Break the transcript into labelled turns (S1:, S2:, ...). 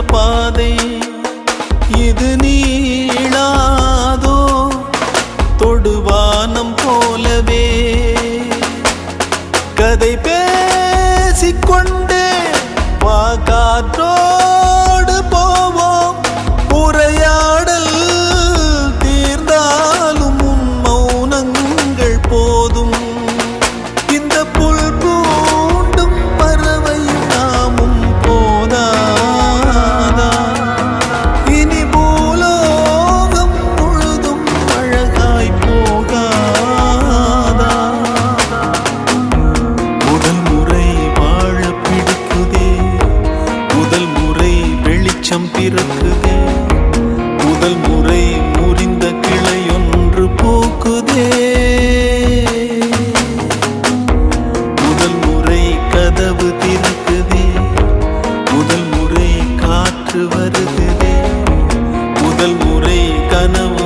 S1: பாதை இது நீளாதோ தொடுவானம் போலவே கதை பேசிக்கொண்டே காற்றோடு போவோம் உரையாடல் தீர்ந்தாலும் உன் மௌனங்கள் போதும் இந்த புல் பூண்டும் பறவை நாமும் போதாதா இனி பூலோகம் முழுதும் அழகாய் போகாதா முதல் முறை வாழ பிடிக்குதே முதல் முறை வெளிச்சம் பிறக்குதே முதல் முறை முறிந்த கிளை ஒன்று பூக்குதே முதல் முறை கதவு திறக்குதே முதல் முறை காற்று வருகுதே முதல் முறை கனவு